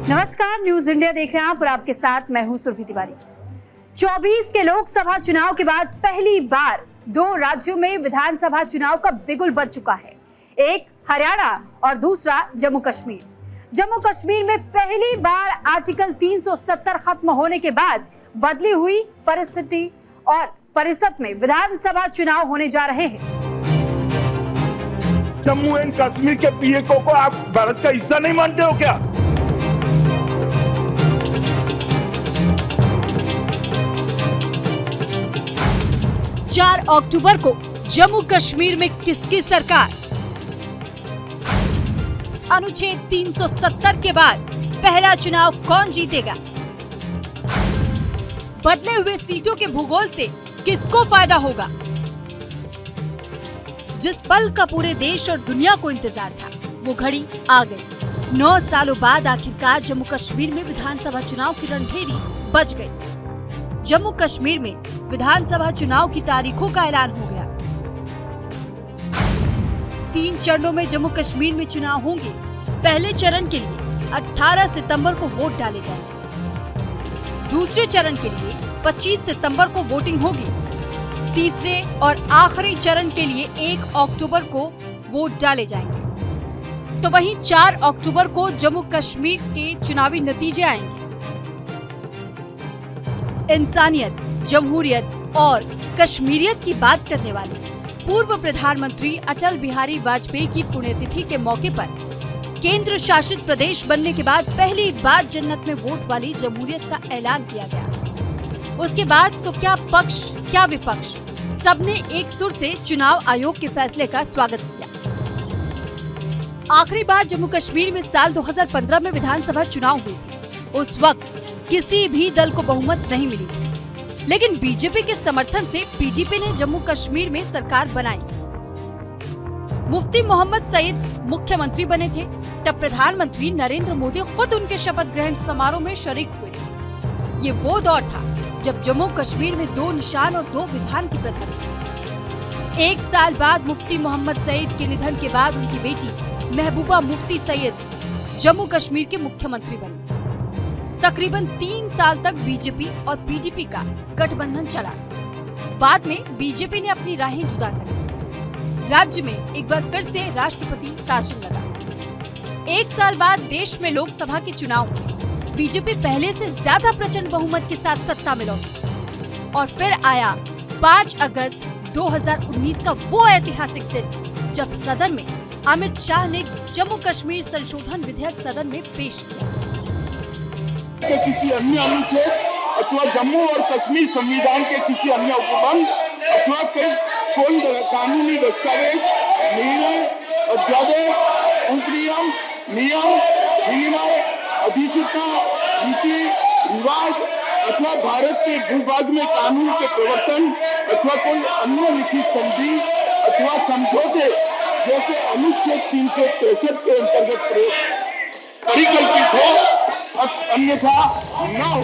नमस्कार, news India देख रहे हैं आप और आपके साथ मैं हूं सुरभि तिवारी। 24 के लोकसभा चुनाव के बाद पहली बार 2 राज्यों में विधानसभा चुनाव का बिगुल बज चुका है। एक हरियाणा और दूसरा जम्मू कश्मीर। जम्मू कश्मीर में पहली बार आर्टिकल 370 खत्म होने के बाद बदली हुई परिस्थिति और परिषद में विधानसभा चुनाव होने जा रहे हैं। जम्मू एंड कश्मीर के पीएको को आप भारत का हिस्सा नहीं मानते हो क्या? 4 अक्टूबर को जम्मू कश्मीर में किसकी सरकार? अनुच्छेद 370 के बाद पहला चुनाव कौन जीतेगा? बदले हुए सीटों के भूगोल से किसको फायदा होगा? जिस पल का पूरे देश और दुनिया को इंतजार था, वो घड़ी आ गई। 9 सालों बाद आखिरकार जम्मू कश्मीर में विधानसभा चुनाव की रणभेरी बज गई। जम्मू कश्मीर में विधानसभा चुनाव की तारीखों का ऐलान हो गया। 3 चरणों में जम्मू कश्मीर में चुनाव होंगे। पहले चरण के लिए 18 सितंबर को वोट डाले जाएंगे। दूसरे चरण के लिए 25 सितंबर को वोटिंग होगी। तीसरे और आखिरी चरण के लिए 1 अक्टूबर को वोट डाले जाएंगे। तो वहीं 4 अक्टूबर को जम्मू कश्मीर के चुनावी नतीजे आएंगे। इंसानियत, जमहूरियत और कश्मीरियत की बात करने वाले पूर्व प्रधानमंत्री अटल बिहारी वाजपेयी की पुण्यतिथि के मौके पर केंद्र शासित प्रदेश बनने के बाद पहली बार जन्नत में वोट वाली जमहूरियत का ऐलान किया गया। उसके बाद तो क्या पक्ष क्या विपक्ष, सबने एक सुर से चुनाव आयोग के फैसले का स्वागत किया। आखिरी बार जम्मू कश्मीर में साल 2015 में विधानसभा चुनाव हुए थे। उस वक्त किसी भी दल को बहुमत नहीं मिली थी, लेकिन बीजेपी के समर्थन से पीडीपी ने जम्मू कश्मीर में सरकार बनाई। मुफ्ती मोहम्मद सईद मुख्यमंत्री बने थे। तब प्रधानमंत्री नरेंद्र मोदी खुद उनके शपथ ग्रहण समारोह में शरीक हुए थे। ये वो दौर था जब जम्मू कश्मीर में 2 निशान और 2 विधान की प्रथा थी। 1 साल बाद मुफ्ती मोहम्मद सईद के निधन के बाद उनकी बेटी महबूबा मुफ्ती सईद जम्मू कश्मीर के मुख्यमंत्री बनी। तकरीबन 3 साल तक बीजेपी और पीडीपी का गठबंधन चला। बाद में बीजेपी ने अपनी राहें जुदा कर राज्य में एक बार फिर से राष्ट्रपति शासन लगा। 1 साल बाद देश में लोकसभा के चुनाव हुए। बीजेपी पहले से ज्यादा प्रचंड बहुमत के साथ सत्ता में लौटी और फिर आया 5 अगस्त 2019 का वो ऐतिहासिक दिन जब सदन में अमित शाह ने जम्मू कश्मीर संशोधन विधेयक सदन में पेश किया। के किसी अन्य अनुच्छेद अथवा जम्मू और कश्मीर संविधान के किसी अन्य उपबंध अथवा कोई कानूनी दस्तावेज, निर्णय, अध्यादेश, उपनियम, नियम, विनिमय, अधिसूचना, रीति रिवाज अथवा भारत के भूभाग में कानून के प्रवर्तन अथवा कोई अन्य लिखित संधि अथवा समझौते जैसे अनुच्छेद 363 के अंतर्गत परिकल्पित हो, अन्यथा न हो।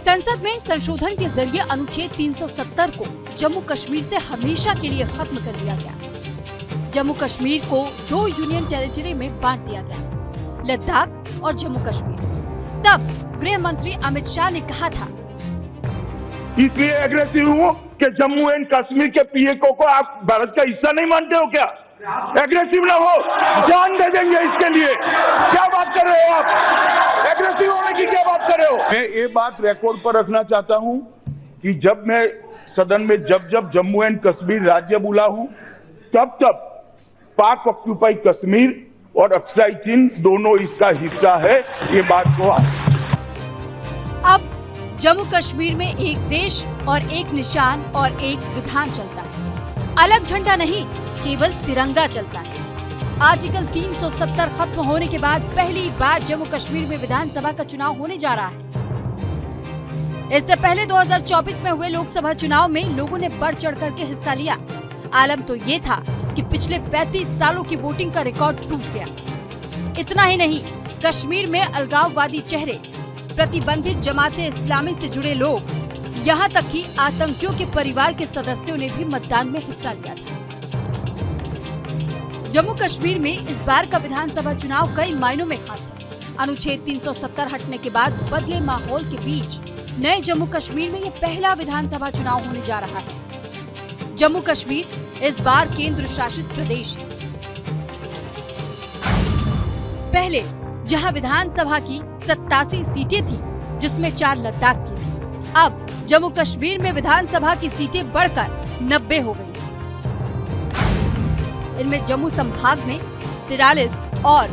संसद में संशोधन के जरिए अनुच्छेद 370 को जम्मू कश्मीर से हमेशा के लिए खत्म कर दिया गया। जम्मू कश्मीर को 2 यूनियन टेरिटरी में बांट दिया गया, लद्दाख और जम्मू कश्मीर। तब गृह मंत्री अमित शाह ने कहा था, इसलिए एग्रेसिव हूँ कि जम्मू एंड कश्मीर के पीएको को आप भारत का हिस्सा नहीं मानते हो क्या? एग्रेसिव ना हो, जान दे देंगे इसके लिए। क्या बात कर रहे हो आप? एग्रेसिव होने की क्या बात कर रहे हो? मैं ये बात रिकॉर्ड पर रखना चाहता हूँ कि जब मैं सदन में जब जम्मू एंड कश्मीर राज्य बोला हूँ, तब पाक ऑक्यूपाई कश्मीर और अक्साई चीन दोनों इसका हिस्सा है। ये बात को अब जम्मू कश्मीर में एक देश और एक निशान और एक विधान चलता है। अलग झंडा नहीं, केवल तिरंगा चलता है। आर्टिकल 370 खत्म होने के बाद पहली बार जम्मू कश्मीर में विधानसभा का चुनाव होने जा रहा है। इससे पहले 2024 में हुए लोकसभा चुनाव में लोगों ने बढ़ चढ़ करके हिस्सा लिया। आलम तो ये था कि पिछले 35 सालों की वोटिंग का रिकॉर्ड टूट गया। इतना ही नहीं, कश्मीर में अलगाववादी चेहरे, प्रतिबंधित जमाते इस्लामी से जुड़े लोग, यहाँ तक कि आतंकियों के परिवार के सदस्यों ने भी मतदान में हिस्सा लिया था। जम्मू कश्मीर में इस बार का विधानसभा चुनाव कई मायनों में खास है। अनुच्छेद 370 हटने के बाद बदले माहौल के बीच नए जम्मू कश्मीर में ये पहला विधानसभा चुनाव होने जा रहा है। जम्मू कश्मीर इस बार केंद्र शासित प्रदेश है। पहले जहां विधानसभा की 87 सीटें थी, जिसमें 4 लद्दाख की थी, अब जम्मू कश्मीर में विधानसभा की सीटें बढ़कर 90 हो गई। इनमें जम्मू संभाग में 43 और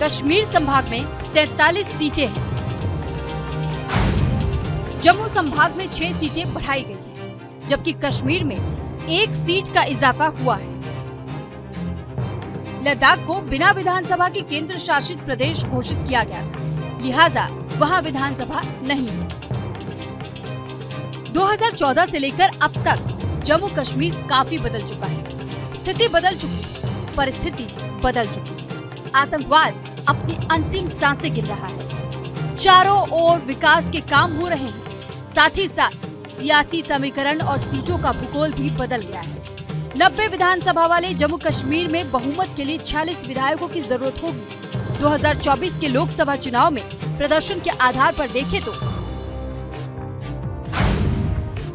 कश्मीर संभाग में 47 सीटें हैं। जम्मू संभाग में 6 सीटें बढ़ाई गई हैं, जबकि कश्मीर में 1 सीट का इजाफा हुआ है। लद्दाख को बिना विधानसभा के केंद्र शासित प्रदेश घोषित किया गया था, लिहाजा वहां विधानसभा नहीं है। 2014 से लेकर अब तक जम्मू कश्मीर काफी बदल चुका है। स्थिति बदल चुकी है, परिस्थिति बदल चुकी है। आतंकवाद अपनी अंतिम सांसें गिन रहा है। चारों ओर विकास के काम हो रहे हैं, साथ ही साथ सियासी समीकरण और सीटों का भूगोल भी बदल गया है। 90 विधानसभा वाले जम्मू कश्मीर में बहुमत के लिए 46 विधायकों की जरूरत होगी। 2024 के लोकसभा चुनाव में प्रदर्शन के आधार पर देखें तो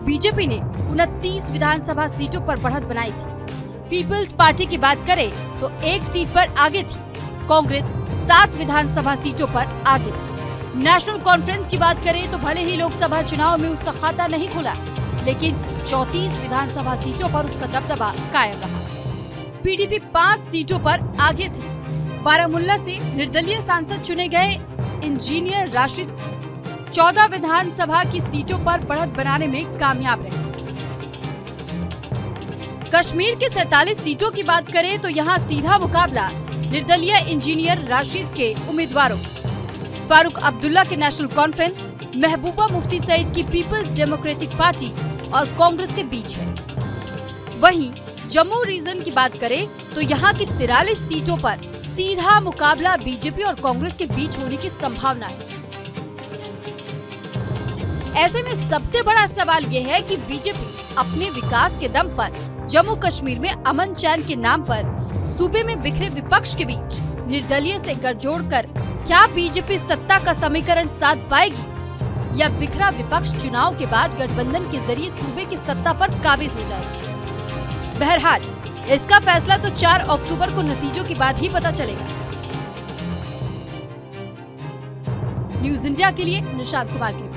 बीजेपी ने 29 विधानसभा सीटों पर बढ़त बनाई थी। पीपल्स पार्टी की बात करें तो 1 सीट पर आगे थी। कांग्रेस 7 विधानसभा सीटों पर आगे थी। नेशनल कॉन्फ्रेंस की बात करें तो भले ही लोकसभा चुनाव में उसका खाता नहीं खुला, लेकिन 34 विधानसभा सीटों पर उसका दबदबा कायम रहा। पीडीपी 5 सीटों पर आगे थी। बारामुल्ला से निर्दलीय सांसद चुने गए इंजीनियर राशिद 14 विधानसभा की सीटों पर बढ़त बनाने में कामयाब रहे। कश्मीर के 47 सीटों की बात करें तो यहाँ सीधा मुकाबला निर्दलीय इंजीनियर राशिद के उम्मीदवारों फारूक अब्दुल्ला के नेशनल कॉन्फ्रेंस, महबूबा मुफ्ती सईद की पीपल्स डेमोक्रेटिक पार्टी और कांग्रेस के बीच है। वहीं जम्मू रीजन की बात करें तो यहाँ की 43 सीटों पर सीधा मुकाबला बीजेपी और कांग्रेस के बीच होने की संभावना है। ऐसे में सबसे बड़ा सवाल ये है कि बीजेपी अपने विकास के दम पर जम्मू कश्मीर में अमन चैन के नाम पर सूबे में बिखरे विपक्ष के बीच निर्दलीय से गठजोड़ कर क्या बीजेपी सत्ता का समीकरण साध पाएगी या बिखरा विपक्ष चुनाव के बाद गठबंधन के जरिए सूबे की सत्ता पर काबिज हो जाएगी। बहरहाल इसका फैसला तो 4 अक्टूबर को नतीजों के बाद ही पता चलेगा। न्यूज इंडिया के लिए निशांत कुमार की रिपोर्ट।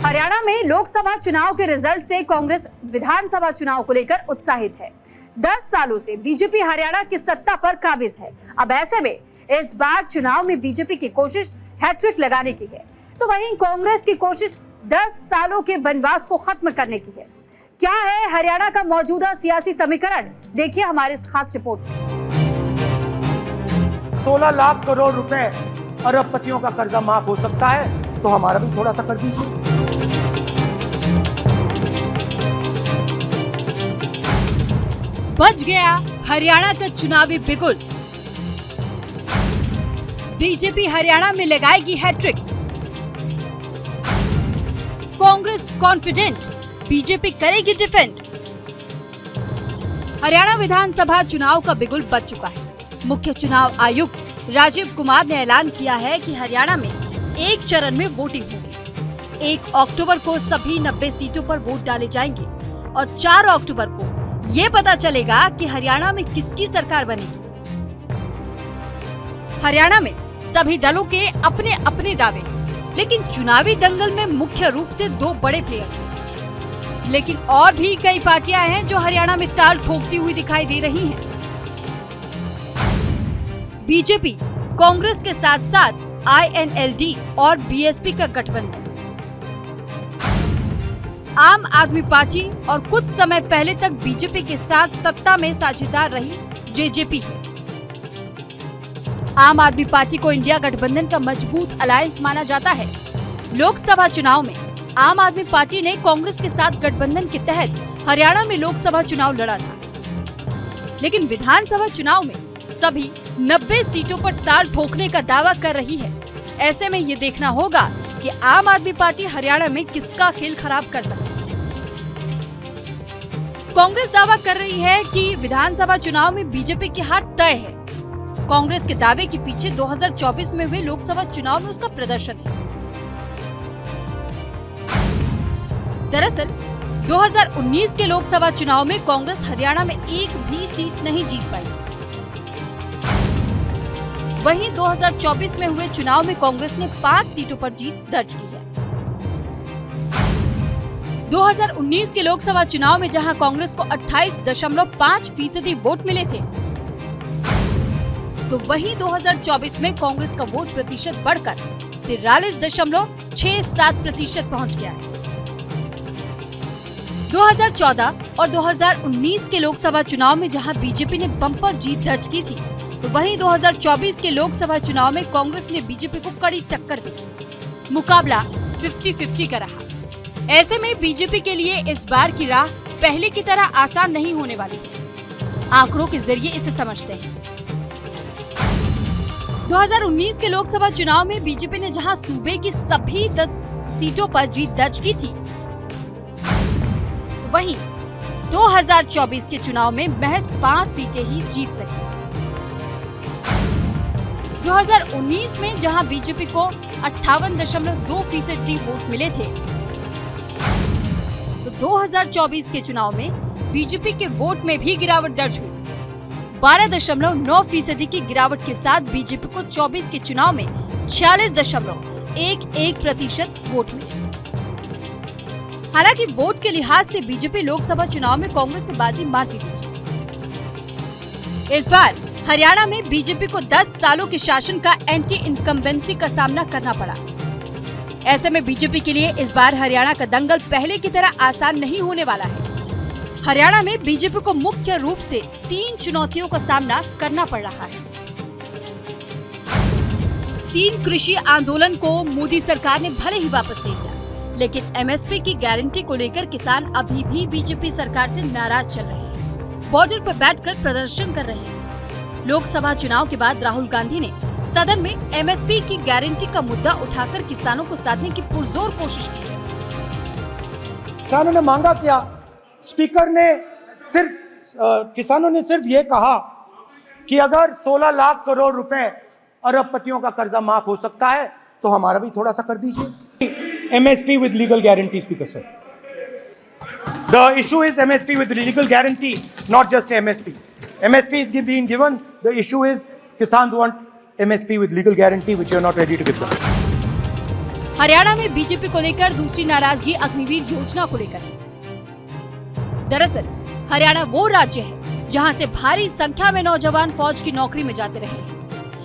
हरियाणा में लोकसभा चुनाव के रिजल्ट से कांग्रेस विधानसभा चुनाव को लेकर उत्साहित है। 10 सालों से बीजेपी हरियाणा की सत्ता पर काबिज है। अब ऐसे में इस बार चुनाव में बीजेपी की कोशिश हैट्रिक लगाने की है, तो वहीं कांग्रेस की कोशिश 10 सालों के वनवास को खत्म करने की है। क्या है हरियाणा का मौजूदा सियासी समीकरण, देखिए हमारे इस खास रिपोर्ट में। 16 लाख करोड़ रुपए अरबपतियों का कर्जा माफ हो सकता है, तो हमारा भी थोड़ा सा कर दीजिए। बच गया हरियाणा का चुनावी बिगुल। बीजेपी हरियाणा में लगाएगी हैट्रिक। कांग्रेस कॉन्फिडेंट, बीजेपी करेगी डिफेंड। हरियाणा विधानसभा चुनाव का बिगुल बच चुका है। मुख्य चुनाव आयुक्त राजीव कुमार ने ऐलान किया है कि हरियाणा में एक चरण में वोटिंग होगी। 1 अक्टूबर को सभी 90 सीटों पर वोट डाले जाएंगे और 4 अक्टूबर को ये पता चलेगा कि हरियाणा में किसकी सरकार बनेगी। हरियाणा में सभी दलों के अपने अपने दावे, लेकिन चुनावी दंगल में मुख्य रूप से 2 बड़े प्लेयर्स हैं। लेकिन और भी कई पार्टियां हैं जो हरियाणा में ताल ठोकती हुई दिखाई दे रही हैं। बीजेपी, कांग्रेस के साथ साथ INLD और BSP का गठबंधन, आम आदमी पार्टी और कुछ समय पहले तक बीजेपी के साथ सत्ता में साझेदार रही JJP है। आम आदमी पार्टी को इंडिया गठबंधन का मजबूत अलायंस माना जाता है। लोकसभा चुनाव में आम आदमी पार्टी ने कांग्रेस के साथ गठबंधन के तहत हरियाणा में लोकसभा चुनाव लड़ा था, लेकिन विधानसभा चुनाव में सभी 90 सीटों पर ताल ठोकने का दावा कर रही है। ऐसे में ये देखना होगा कि आम आदमी पार्टी हरियाणा में किसका खेल खराब कर सकती है। कांग्रेस दावा कर रही है कि विधानसभा चुनाव में बीजेपी की हार तय है। कांग्रेस के दावे के पीछे 2024 में हुए लोकसभा चुनाव में उसका प्रदर्शन है। दरअसल 2019 के लोकसभा चुनाव में कांग्रेस हरियाणा में एक भी सीट नहीं जीत पाई। वहीं 2024 में हुए चुनाव में कांग्रेस ने 5 सीटों पर जीत दर्ज की है। 2019 के लोकसभा चुनाव में जहां कांग्रेस को 28.5% वोट मिले थे, तो वहीं 2024 में कांग्रेस का वोट प्रतिशत बढ़कर 43.67% पहुंच गया है। 2014 और 2019 के लोकसभा चुनाव में जहां बीजेपी ने बम्पर जीत दर्ज की थी, तो वहीं 2024 के लोकसभा चुनाव में कांग्रेस ने बीजेपी को कड़ी टक्कर दी। मुकाबला 50-50 का रहा। ऐसे में बीजेपी के लिए इस बार की राह पहले की तरह आसान नहीं होने वाली है। आंकड़ों के जरिए इसे समझते हैं। 2019 के लोकसभा चुनाव में बीजेपी ने जहां सूबे की सभी 10 सीटों पर जीत दर्ज की थी, तो वहीं 2024 के चुनाव में महज 5 सीटें ही जीत सकी। 2019 में जहां बीजेपी को 58.2% वोट मिले थे, तो 2024 के चुनाव में बीजेपी के वोट में भी गिरावट दर्ज हुई। 12.9% की गिरावट के साथ बीजेपी को 24 के चुनाव में 46.11% वोट मिले। हालांकि वोट के लिहाज से बीजेपी लोकसभा चुनाव में कांग्रेस से बाजी मारती दिखी। इस बार हरियाणा में बीजेपी को 10 सालों के शासन का एंटी इनकम्बेंसी का सामना करना पड़ा। ऐसे में बीजेपी के लिए इस बार हरियाणा का दंगल पहले की तरह आसान नहीं होने वाला है। हरियाणा में बीजेपी को मुख्य रूप से 3 चुनौतियों का सामना करना पड़ रहा है। 3 कृषि आंदोलन को मोदी सरकार ने भले ही वापस ले लिया, लेकिन एमएसपी की गारंटी को लेकर किसान अभी भी बीजेपी सरकार से नाराज चल रहे हैं। बॉर्डर पर बैठकर प्रदर्शन कर रहे हैं। लोकसभा चुनाव के बाद राहुल गांधी ने सदन में एमएसपी की गारंटी का मुद्दा उठाकर किसानों को साधने की पुरजोर कोशिश की। किसानों ने मांगा क्या? स्पीकर ने किसानों ने सिर्फ ये कहा कि अगर 16 लाख करोड़ रुपए अरबपतियों का कर्जा माफ हो सकता है तो हमारा भी थोड़ा सा कर दीजिए। MSP with legal guarantee, speaker sir. The issue is MSP with legal guarantee, not just MSP. MSP is being given. The issue is Kisans want MSP with legal guarantee, which you are not ready to give them. Haryana में BJP को लेकर दूसरी नाराजगी अग्निवीर योजना को लेकर है। दरअसल हरियाणा वो राज्य है जहां से भारी संख्या में नौजवान फौज की नौकरी में जाते रहे हैं,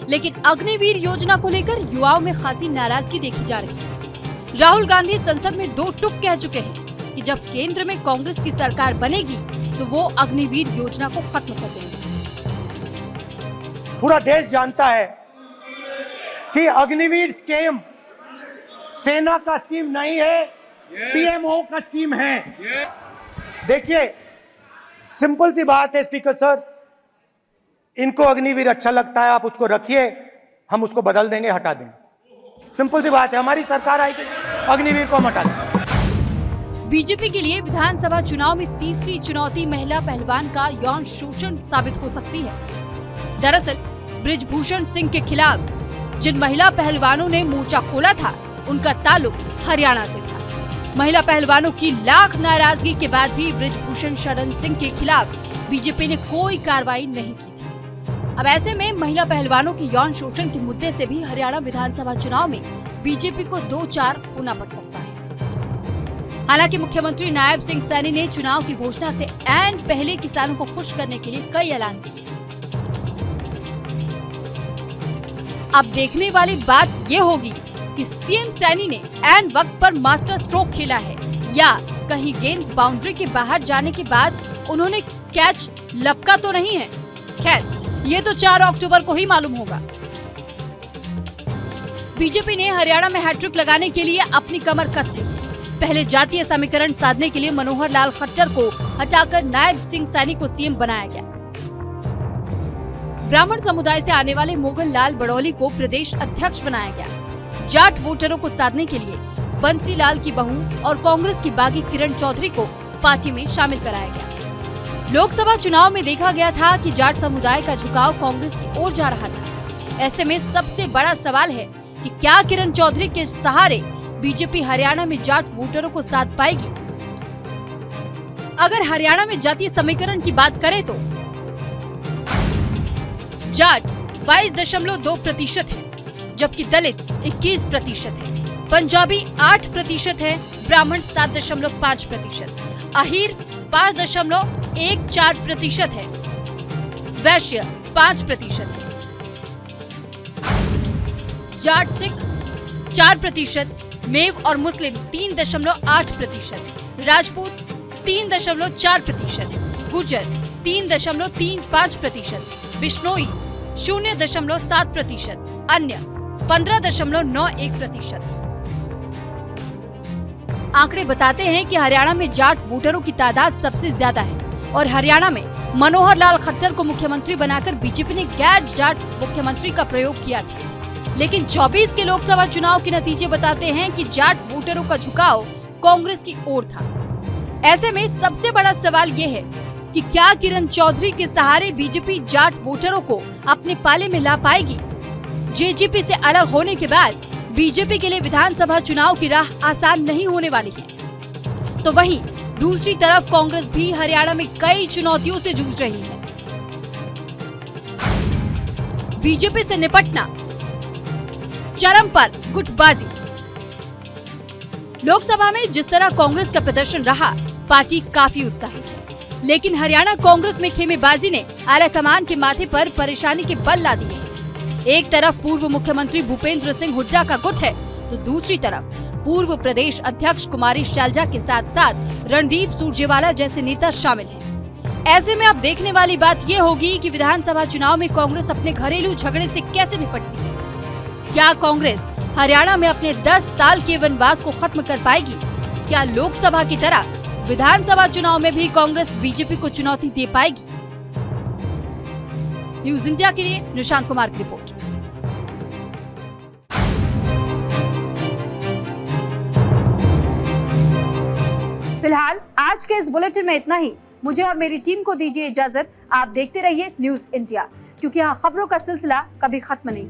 लेकिन अग्निवीर योजना को लेकर युवाओं में खासी नाराजगी देखी जा रही है। राहुल गांधी संसद में 2 टूक कह चुके हैं कि जब केंद्र में कांग्रेस की सरकार बनेगी तो वो अग्निवीर योजना को खत्म कर देंगे। पूरा देश जानता है कि अग्निवीर स्कीम सेना का स्कीम नहीं है, पीएमओ का स्कीम है। देखिए, सिंपल सी बात है स्पीकर सर, इनको अग्निवीर अच्छा लगता है, आप उसको रखिए, हम उसको बदल देंगे, हटा देंगे। सिंपल सी बात है, हमारी सरकार आएगी, अग्निवीर को हम हटा देंगे। बीजेपी के लिए विधानसभा चुनाव में तीसरी चुनौती महिला पहलवान का यौन शोषण साबित हो सकती है। दरअसल बृजभूषण सिंह के खिलाफ जिन महिला पहलवानों ने मोर्चा खोला था, उनका ताल्लुक हरियाणा से था। महिला पहलवानों की लाख नाराजगी के बाद भी बृजभूषण शरण सिंह के खिलाफ बीजेपी ने कोई कार्रवाई नहीं की थी। अब ऐसे में महिला पहलवानों के यौन शोषण के मुद्दे से भी हरियाणा विधानसभा चुनाव में बीजेपी को 2-4 होना पड़ सकता है। हालांकि मुख्यमंत्री नायब सिंह सैनी ने चुनाव की घोषणा से ऐन पहले किसानों को खुश करने के लिए कई ऐलान किए। अब देखने वाली बात ये होगी कि सीएम सैनी ने ऐन वक्त पर मास्टर स्ट्रोक खेला है या कहीं गेंद बाउंड्री के बाहर जाने के बाद उन्होंने कैच लपका तो नहीं है। खैर, ये तो 4 अक्टूबर को ही मालूम होगा। बीजेपी ने हरियाणा में हैट्रिक लगाने के लिए अपनी कमर कस ली। पहले जातीय समीकरण साधने के लिए मनोहर लाल खट्टर को हटाकर नायब सिंह सैनी को सीएम बनाया गया। ब्राह्मण समुदाय से आने वाले मोगल लाल बड़ौली को प्रदेश अध्यक्ष बनाया गया। जाट वोटरों को साधने के लिए बंसी लाल की बहू और कांग्रेस की बागी किरण चौधरी को पार्टी में शामिल कराया गया। लोकसभा चुनाव में देखा गया था कि जाट समुदाय का झुकाव कांग्रेस की ओर जा रहा था। ऐसे में सबसे बड़ा सवाल है कि क्या किरण चौधरी के सहारे बीजेपी हरियाणा में जाट वोटरों को साथ पाएगी। अगर हरियाणा में जातीय समीकरण की बात करें तो जाट 22.2% है, जबकि दलित 21% है, पंजाबी 8% है, ब्राह्मण 7.5%, अहीर 5.14% है, वैश्य 5% है, जाट सिख 4%, मेव और मुस्लिम 3.8%, राजपूत 3.4%, गुर्जर 3.35%, बिश्नोई 0.7%, अन्य 15.91%। आंकड़े बताते हैं कि हरियाणा में जाट वोटरों की तादाद सबसे ज्यादा है और हरियाणा में मनोहर लाल खट्टर को मुख्यमंत्री बनाकर बीजेपी ने गैर जाट मुख्यमंत्री का प्रयोग किया था। लेकिन 24 के लोकसभा चुनाव के नतीजे बताते हैं कि जाट वोटरों का झुकाव कांग्रेस की ओर था। ऐसे में सबसे बड़ा सवाल ये है कि क्या किरण चौधरी के सहारे बीजेपी जाट वोटरों को अपने पाले में ला पाएगी। जेजेपी से अलग होने के बाद बीजेपी के लिए विधानसभा चुनाव की राह आसान नहीं होने वाली है। तो वहीं दूसरी तरफ कांग्रेस भी हरियाणा में कई चुनौतियों से जूझ रही है। बीजेपी से निपटना चरम पर गुटबाजी। लोकसभा में जिस तरह कांग्रेस का प्रदर्शन रहा, पार्टी काफी उत्साहित है, लेकिन हरियाणा कांग्रेस में खेमेबाजी ने आलाकमान के माथे पर परेशानी के बल ला दिए। एक तरफ पूर्व मुख्यमंत्री भूपेंद्र सिंह हुड्डा का गुट है, तो दूसरी तरफ पूर्व प्रदेश अध्यक्ष कुमारी शैलजा के साथ साथ रणदीप सुरजेवाला जैसे नेता शामिल हैं। ऐसे में अब देखने वाली बात ये होगी कि विधानसभा चुनाव में कांग्रेस अपने घरेलू झगड़े से कैसे निपटती है। क्या कांग्रेस हरियाणा में अपने 10 साल के वनवास को खत्म कर पाएगी? क्या लोकसभा की तरह विधानसभा चुनाव में भी कांग्रेस बीजेपी को चुनौती दे पाएगी? न्यूज इंडिया के लिए निशांत कुमार की रिपोर्ट। फिलहाल आज के इस बुलेटिन में इतना ही। मुझे और मेरी टीम को दीजिए इजाजत। आप देखते रहिए न्यूज इंडिया, क्योंकि यहाँ खबरों का सिलसिला कभी खत्म नहीं।